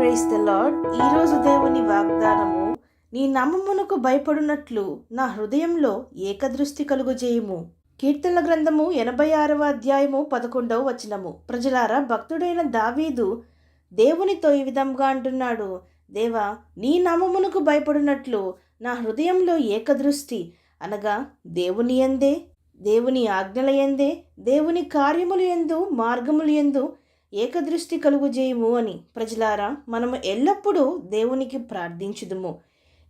Praise the lord. ఈరోజు దేవుని వాగ్దానము, నీ నామమునకు భయపడునట్లు నా హృదయంలో ఏకదృష్టి కలుగుజేయుము. కీర్తనల గ్రంథము 86వ అధ్యాయము 11వ వచనము. ప్రజలారా, భక్తుడైన దావీదు దేవునితో ఈ విధంగా అంటున్నాడు, దేవా, నీ నామమునకు భయపడునట్లు నా హృదయంలో ఏకదృష్టి అనగా దేవుని యందే, దేవుని ఆజ్ఞల యందే, దేవుని కార్యములు యందు, మార్గములు యందు ఏకదృష్టి కలుగుజేయము అని. ప్రజలారా, మనము ఎల్లప్పుడూ దేవునికి ప్రార్థించుదుము.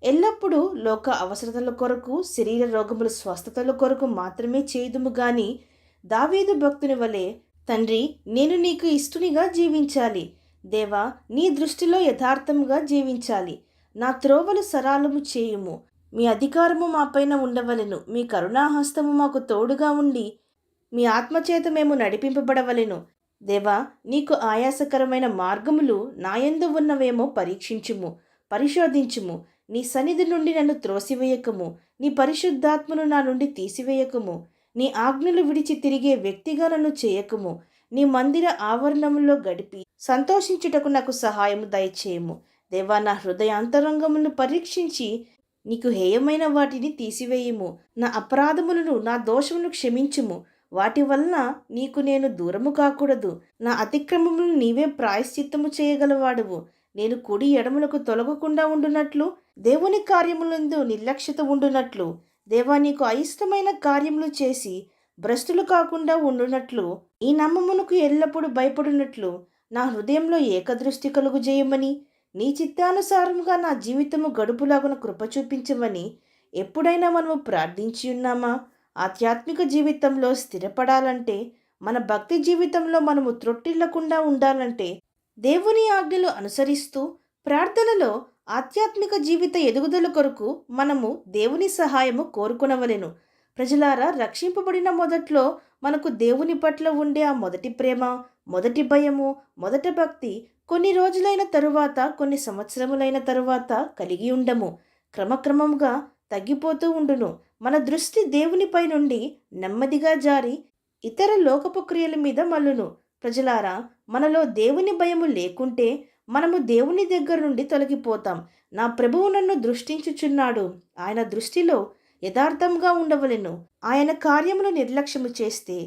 ఎల్లప్పుడూ లోక అవసరతల కొరకు, శరీర రోగముల స్వస్థతల కొరకు మాత్రమే చేయుదుము గాని దావీదు భక్తుని వలె, తండ్రి, నేను నీకు ఇష్టునిగా జీవించాలి. దేవా, నీ దృష్టిలో యథార్థముగా జీవించాలి. నా త్రోవలు సరాలము చేయుము. మీ అధికారము మాపైన ఉండవలెను. మీ కరుణాహస్తము మాకు తోడుగా ఉండి మీ ఆత్మచేత మేము నడిపింపబడవలెను. దేవా, నీకు ఆయాసకరమైన మార్గములు నాయందు ఉన్నవేమో పరీక్షించుము, పరిశోధించుము. నీ సన్నిధి నుండి నన్ను త్రోసివేయకము, నీ పరిశుద్ధాత్మను నా నుండి తీసివేయకము. నీ ఆజ్ఞలు విడిచి తిరిగే వ్యక్తిగా నన్ను చేయకము. నీ మందిర ఆవరణములో గడిపి సంతోషించుటకు నాకు సహాయము దయచేయము. దేవా, నా హృదయాంతరంగములను పరీక్షించి నీకు హేయమైన వాటిని తీసివేయము. నా అపరాధములను, నా దోషములను క్షమించుము. వాటి వలన నీకు నేను దూరము కాకూడదు. నా అతిక్రమములను నీవే ప్రాయశ్చిత్తము చేయగలవాడువు. నేను కుడి ఎడములకు తొలగకుండా ఉండునట్లు, దేవుని కార్యములందు నిర్లక్ష్యత ఉండునట్లు, దేవా, నీకు అయిష్టమైన కార్యములు చేసి భ్రష్టులు కాకుండా ఉండునట్లు, ఈ నామమునకు ఎల్లప్పుడూ భయపడినట్లు నా హృదయంలో ఏకదృష్టి కలుగుజేయమని, నీ చిత్తానుసారముగా నా జీవితము గడుపులాగున కృప చూపించమని ఎప్పుడైనా మనము ప్రార్థించి ఉన్నామా? ఆధ్యాత్మిక జీవితంలో స్థిరపడాలంటే, మన భక్తి జీవితంలో మనము త్రొట్టిల్లకుండా ఉండాలంటే, దేవుని ఆజ్ఞలు అనుసరిస్తూ ప్రార్థనలో ఆధ్యాత్మిక జీవిత ఎదుగుదల కొరకు మనము దేవుని సహాయము కోరుకొనవలెను. ప్రజలారా, రక్షింపబడిన మొదట్లో మనకు దేవుని పట్ల ఉండే ఆ మొదటి ప్రేమ, మొదటి భయము, మొదటి భక్తి కొన్ని రోజులైన తరువాత, కొన్ని సంవత్సరములైన తరువాత కలిగి ఉండము. క్రమక్రమంగా తగ్గిపోతూ ఉండును. మన దృష్టి దేవునిపై నుండి నెమ్మదిగా జారి ఇతర లోకపు క్రియల మీద మల్లును. ప్రజలారా, మనలో దేవుని భయము లేకుంటే మనము దేవుని దగ్గర నుండి తొలగిపోతాం. నా ప్రభువు నన్ను దృష్టించుచున్నాడు, ఆయన దృష్టిలో యథార్థంగా ఉండవలెను. ఆయన కార్యమును నిర్లక్ష్యము చేస్తే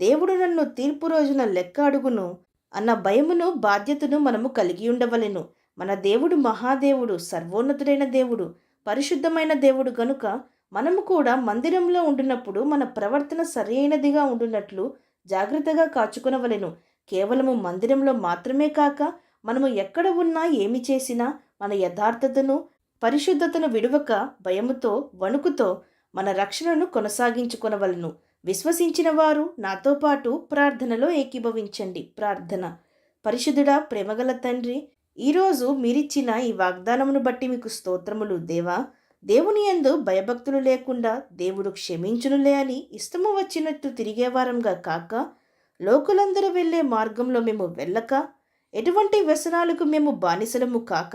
దేవుడు నన్ను తీర్పు రోజున లెక్క అడుగును అన్న భయమును, బాధ్యతను మనము కలిగి ఉండవలెను. మన దేవుడు మహాదేవుడు, సర్వోన్నతుడైన దేవుడు, పరిశుద్ధమైన దేవుడు గనుక మనము కూడా మందిరంలో ఉండినప్పుడు మన ప్రవర్తన సరైనదిగా ఉండునట్లు జాగ్రత్తగా కాచుకొనవలెను. కేవలము మందిరంలో మాత్రమే కాక, మనము ఎక్కడ ఉన్నా, ఏమి చేసినా మన యథార్థతను, పరిశుద్ధతను విడువక భయముతో, వణుకుతో మన రక్షణను కొనసాగించుకొనవలెను. విశ్వసించిన వారు నాతో పాటు ప్రార్థనలో ఏకీభవించండి. ప్రార్థన. పరిశుద్ధుడా, ప్రేమగల తండ్రి, ఈరోజు మీరిచ్చిన ఈ వాగ్దానమును బట్టి మీకు స్తోత్రములు. దేవా, దేవుని యందు భయభక్తులు లేకుండా దేవుడు క్షమించునులే అని ఇష్టము వచ్చినట్టు తిరిగేవారంగా కాక, లోకులందరూ వెళ్ళే మార్గంలో మేము వెళ్ళక, ఎటువంటి వ్యసనాలకు మేము బానిసలము కాక,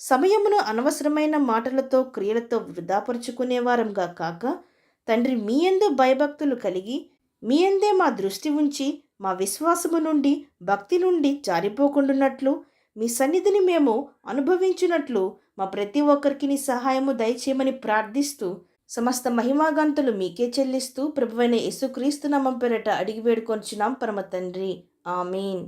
సమయమును అనవసరమైన మాటలతో, క్రియలతో వృధాపరుచుకునేవారంగా కాక, తండ్రి, మీ యందు భయభక్తులు కలిగి మీ యందే మా దృష్టి ఉంచి, మా విశ్వాసము నుండి, భక్తి నుండి జారిపోకుండానట్లు, మీ సన్నిధిని మేము అనుభవించినట్లు మా ప్రతి ఒక్కరికి నీ సహాయము దయచేయమని ప్రార్థిస్తూ, సమస్త మహిమాగంతులు మీకే చెల్లిస్తూ ప్రభువైన యేసుక్రీస్తు నామం పేరట అడిగి వేడుకొంచున్నాం పరమ తండ్రి. ఆమేన్.